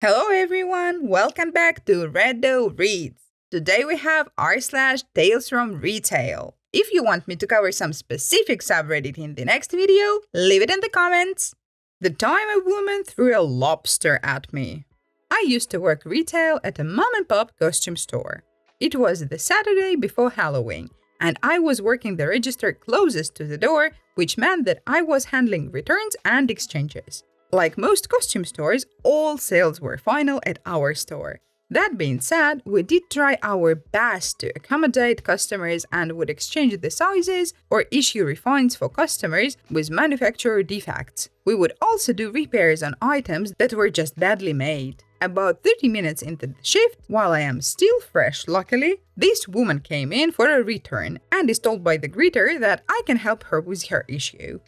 Hello everyone, welcome back to Reddo Reads. Today we have r/Tales from Retail. If you want me to cover some specific subreddit in the next video, leave it in the comments. The time a woman threw a lobster at me. I used to work retail at a mom-and-pop costume store. It was the Saturday before Halloween, and I was working the register closest to the door, which meant that I was handling returns and exchanges. Like most costume stores, all sales were final at our store. That being said, we did try our best to accommodate customers and would exchange the sizes or issue refunds for customers with manufacturer defects. We would also do repairs on items that were just badly made. About 30 minutes into the shift, while I am still fresh luckily, this woman came in for a return and is told by the greeter that I can help her with her issue.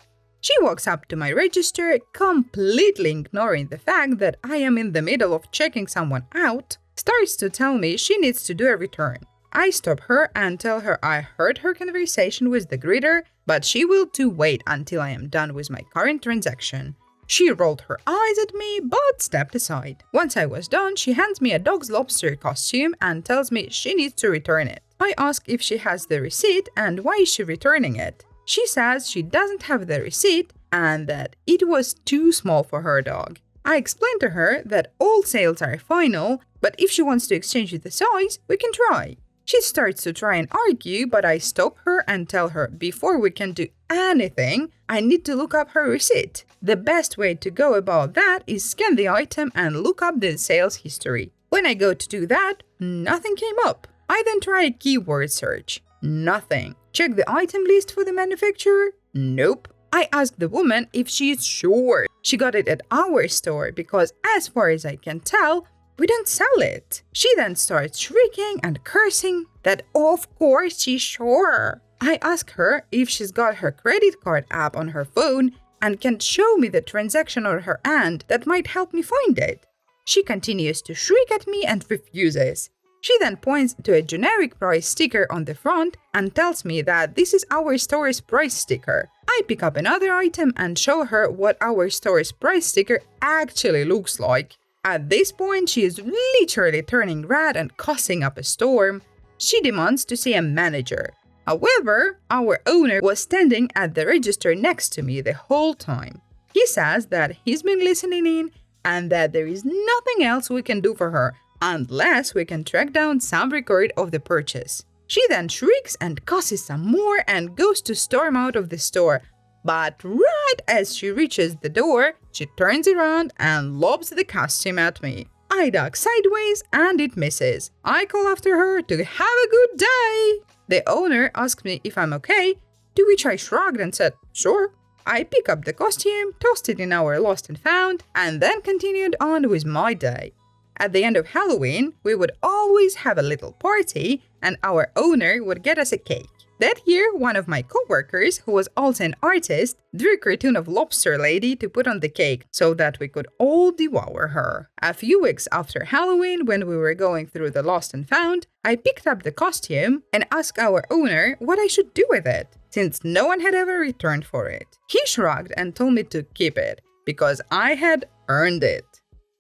She walks up to my register, completely ignoring the fact that I am in the middle of checking someone out, starts to tell me she needs to do a return. I stop her and tell her I heard her conversation with the greeter, but she will wait until I am done with my current transaction. She rolled her eyes at me, but stepped aside. Once I was done, she hands me a dog's lobster costume and tells me she needs to return it. I ask if she has the receipt and why is she returning it. She says she doesn't have the receipt and that it was too small for her dog. I explain to her that all sales are final, but if she wants to exchange the size, we can try. She starts to try and argue, but I stop her and tell her before we can do anything, I need to look up her receipt. The best way to go about that is scan the item and look up the sales history. When I go to do that, nothing came up. I then try a keyword search. Nothing. Check the item list for the manufacturer? Nope. I asked the woman if she is sure she got it at our store because as far as I can tell, we don't sell it. She then starts shrieking and cursing that of course she's sure. I ask her if she's got her credit card app on her phone and can show me the transaction on her end that might help me find it. She continues to shriek at me and refuses. She then points to a generic price sticker on the front and tells me that this is our store's price sticker. I pick up another item and show her what our store's price sticker actually looks like. At this point, she is literally turning red and cussing up a storm. She demands to see a manager. However, our owner was standing at the register next to me the whole time. He says that he's been listening in and that there is nothing else we can do for her unless we can track down some record of the purchase. She then shrieks and cusses some more and goes to storm out of the store. But right as she reaches the door, she turns around and lobs the costume at me. I duck sideways and it misses. I call after her to have a good day. The owner asks me if I'm okay, to which I shrugged and said, sure. I pick up the costume, tossed it in our lost and found, and then continued on with my day. At the end of Halloween, we would always have a little party and our owner would get us a cake. That year, one of my co-workers, who was also an artist, drew a cartoon of Lobster Lady to put on the cake so that we could all devour her. A few weeks after Halloween, when we were going through the lost and found, I picked up the costume and asked our owner what I should do with it, since no one had ever returned for it. He shrugged and told me to keep it, because I had earned it.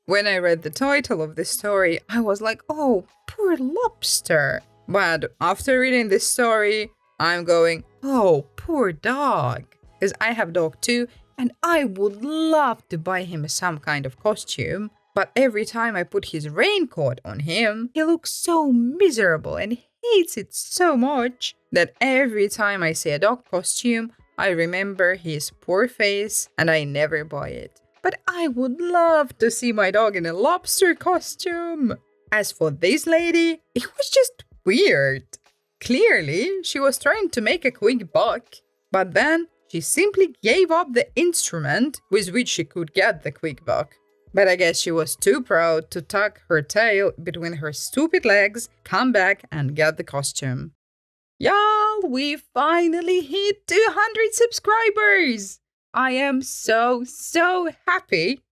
When I read the title of this story, I was like, oh, poor lobster. But after reading this story, I'm going, oh, poor dog. Because I have a dog too, and I would love to buy him some kind of costume. But every time I put his raincoat on him, he looks so miserable and hates it so much that every time I see a dog costume, I remember his poor face and I never buy it. But I would love to see my dog in a lobster costume. As for this lady, it was just weird. Clearly, she was trying to make a quick buck, but then she simply gave up the instrument with which she could get the quick buck. But I guess she was too proud to tuck her tail between her stupid legs, come back and get the costume. Y'all, we finally hit 200 subscribers! I am so happy.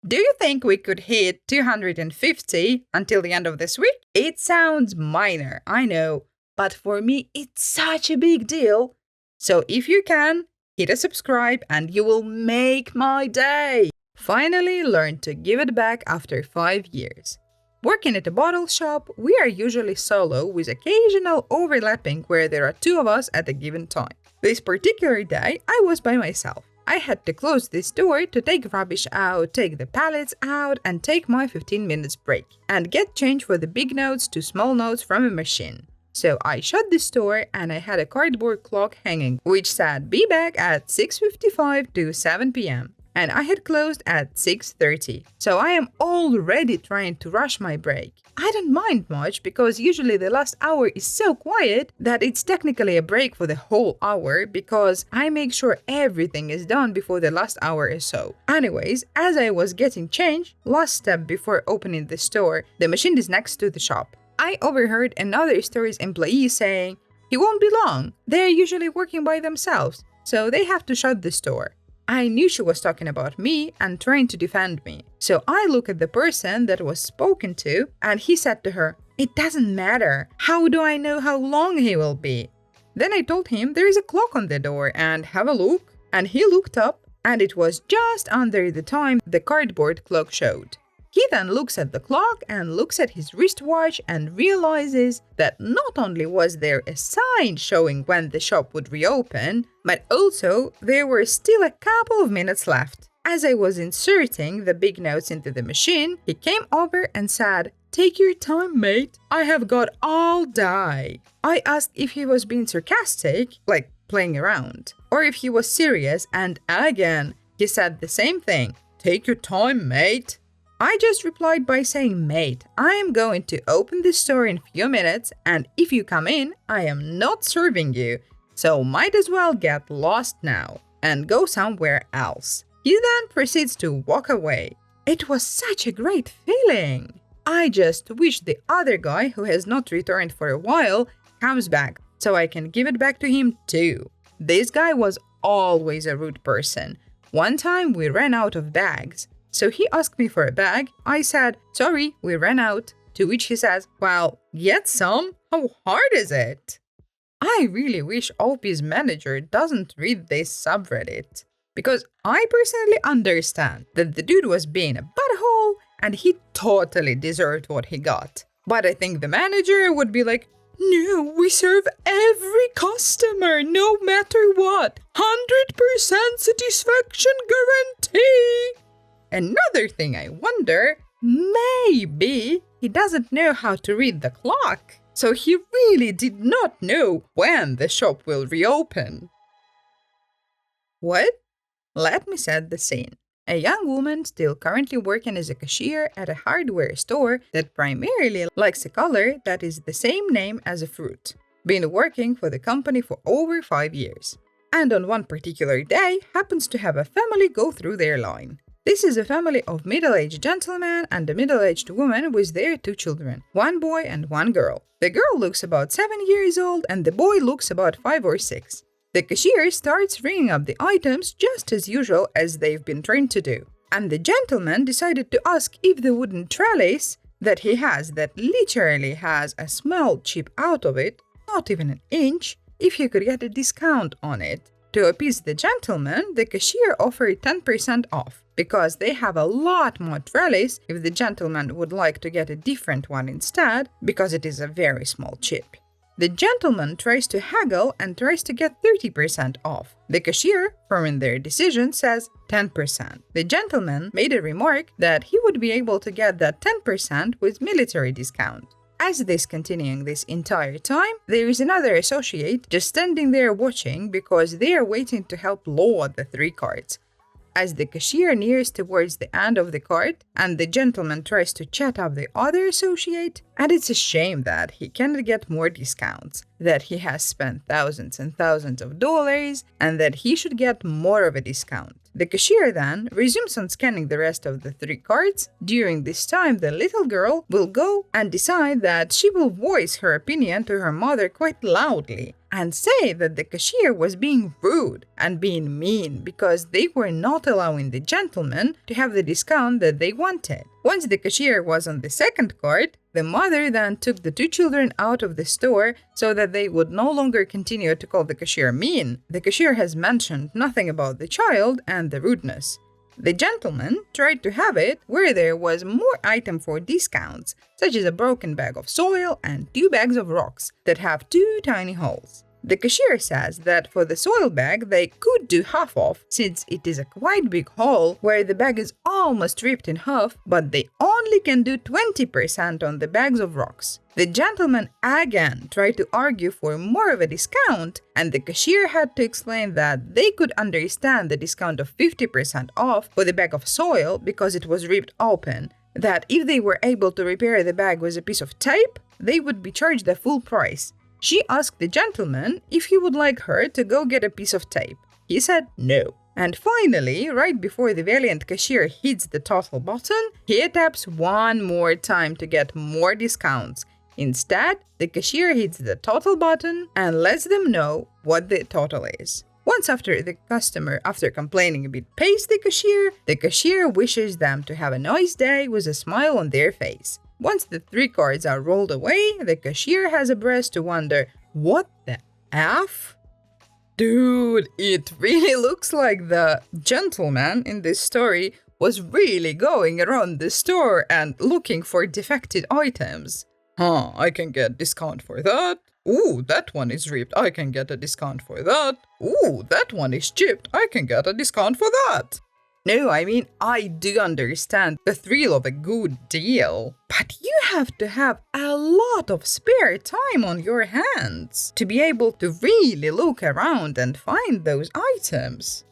Do you think we could hit 250 until the end of this week? It sounds minor, I know, but for me it's such a big deal. So if you can, hit a subscribe and you will make my day. Finally learned to give it back after 5 years. Working at a bottle shop, we are usually solo with occasional overlapping where there are two of us at a given time. This particular day, I was by myself. I had to close this door to take rubbish out, take the pallets out, and take my 15 minutes break, and get change for the big notes to small notes from a machine. So I shut the store and I had a cardboard clock hanging, which said be back at 6:55 to 7 p.m. And I had closed at 6:30. So I am already trying to rush my break. I don't mind much because usually the last hour is so quiet that it's technically a break for the whole hour because I make sure everything is done before the last hour or so. Anyways, as I was getting change, last step before opening the store, the machine is next to the shop. I overheard another store's employee saying, "He won't be long. They're usually working by themselves, so they have to shut the store." I knew she was talking about me and trying to defend me. So I looked at the person that was spoken to and he said to her, "It doesn't matter. How do I know how long he will be?" Then I told him there is a clock on the door and have a look. And he looked up and it was just under the time the cardboard clock showed. He then looks at the clock and looks at his wristwatch and realizes that not only was there a sign showing when the shop would reopen, but also there were still a couple of minutes left. As I was inserting the big notes into the machine, he came over and said, "Take your time, mate. I have got all day." I asked if he was being sarcastic, like playing around, or if he was serious, and again, he said the same thing, "Take your time, mate." I just replied by saying, "Mate, I am going to open the store in a few minutes, and if you come in, I am not serving you, so might as well get lost now and go somewhere else." He then proceeds to walk away. It was such a great feeling. I just wish the other guy who has not returned for a while comes back, so I can give it back to him too. This guy was always a rude person. One time we ran out of bags. So he asked me for a bag. I said, "Sorry, we ran out." To which he says, "Well, get some. How hard is it?" I really wish OP's manager doesn't read this subreddit. Because I personally understand that the dude was being a butthole and he totally deserved what he got. But I think the manager would be like, "No, we serve every customer, no matter what. 100% satisfaction guarantee." Another thing I wonder, maybe he doesn't know how to read the clock, so he really did not know when the shop will reopen. What? Let me set the scene. A young woman still currently working as a cashier at a hardware store that primarily likes a color that is the same name as a fruit. Been working for the company for over 5 years. And on one particular day happens to have a family go through their line. This is a family of middle-aged gentlemen and a middle-aged woman with their 2 children, 1 boy and 1 girl. The girl looks about 7 years old and the boy looks about 5 or 6. The cashier starts ringing up the items just as usual as they've been trained to do. And the gentleman decided to ask if the wooden trellis that he has that literally has a small chip out of it, not even an inch, if he could get a discount on it. To appease the gentleman, the cashier offered 10% off, because they have a lot more trellis if the gentleman would like to get a different one instead, because it is a very small chip. The gentleman tries to haggle and tries to get 30% off. The cashier, firming their decision, says 10%. The gentleman made a remark that he would be able to get that 10% with military discount. As this continuing this entire time, there is another associate just standing there watching because they are waiting to help load the 3 carts. As the cashier nears towards the end of the cart and the gentleman tries to chat up the other associate, and it's a shame that he cannot get more discounts, that he has spent thousands and thousands of dollars and that he should get more of a discount. The cashier then resumes on scanning the rest of the 3 cards. During this time, the little girl will go and decide that she will voice her opinion to her mother quite loudly and say that the cashier was being rude and being mean because they were not allowing the gentleman to have the discount that they wanted. Once the cashier was on the 2nd card, the mother then took the 2 children out of the store so that they would no longer continue to call the cashier mean. The cashier has mentioned nothing about the child and the rudeness. The gentleman tried to have it where there was more item for discounts, such as a broken bag of soil and 2 bags of rocks that have 2 tiny holes. The cashier says that for the soil bag they could do half off since it is a quite big hole where the bag is almost ripped in half, but they only can do 20% on the bags of rocks. The gentleman again tried to argue for more of a discount, and the cashier had to explain that they could understand the discount of 50% off for the bag of soil because it was ripped open, that if they were able to repair the bag with a piece of tape, they would be charged the full price. She asked the gentleman if he would like her to go get a piece of tape. He said no. And finally, right before the valiant cashier hits the total button, he taps one more time to get more discounts. Instead, the cashier hits the total button and lets them know what the total is. Once after the customer, after complaining a bit, pays the cashier wishes them to have a nice day with a smile on their face. Once the 3 cards are rolled away, the cashier has a breath to wonder, what the F? Dude, it really looks like the gentleman in this story was really going around the store and looking for defective items. I can get discount for that. Ooh, that one is ripped. I can get a discount for that. Ooh, that one is chipped. I can get a discount for that. No, I mean, I do understand the thrill of a good deal. But you have to have a lot of spare time on your hands to be able to really look around and find those items.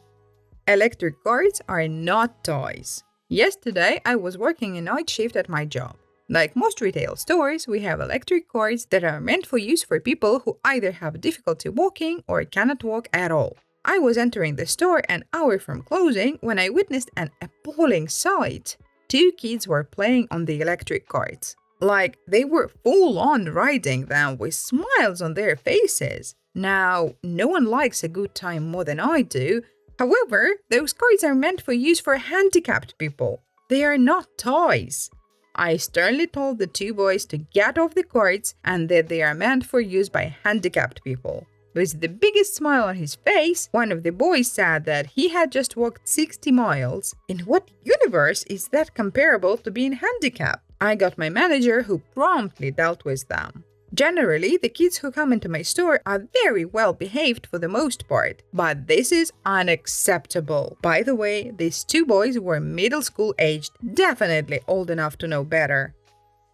Electric cards are not toys. Yesterday, I was working a night shift at my job. Like most retail stores, we have electric cards that are meant for use for people who either have difficulty walking or cannot walk at all. I was entering the store an hour from closing when I witnessed an appalling sight. 2 kids were playing on the electric carts. Like, they were full-on riding them with smiles on their faces. Now, no one likes a good time more than I do. However, those carts are meant for use for handicapped people. They are not toys. I sternly told the 2 boys to get off the carts and that they are meant for use by handicapped people. With the biggest smile on his face, one of the boys said that he had just walked 60 miles. In what universe is that comparable to being handicapped? I got my manager who promptly dealt with them. Generally, the kids who come into my store are very well behaved for the most part, but this is unacceptable. By the way, these 2 boys were middle school aged, definitely old enough to know better.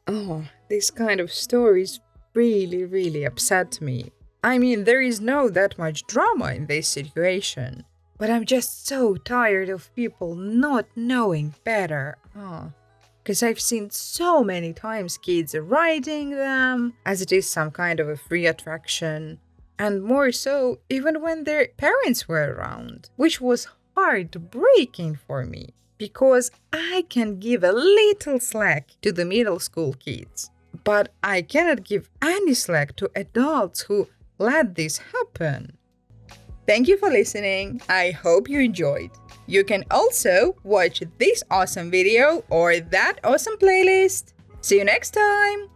Oh, this kind of stories really upset me. I mean, there is no that much drama in this situation, but I'm just so tired of people not knowing better. Because I've seen so many times kids riding them as it is some kind of a free attraction, and more so even when their parents were around, which was heartbreaking for me because I can give a little slack to the middle school kids, but I cannot give any slack to adults who let this happen. Thank you for listening. I hope you enjoyed. You can also watch this awesome video or that awesome playlist. See you next time!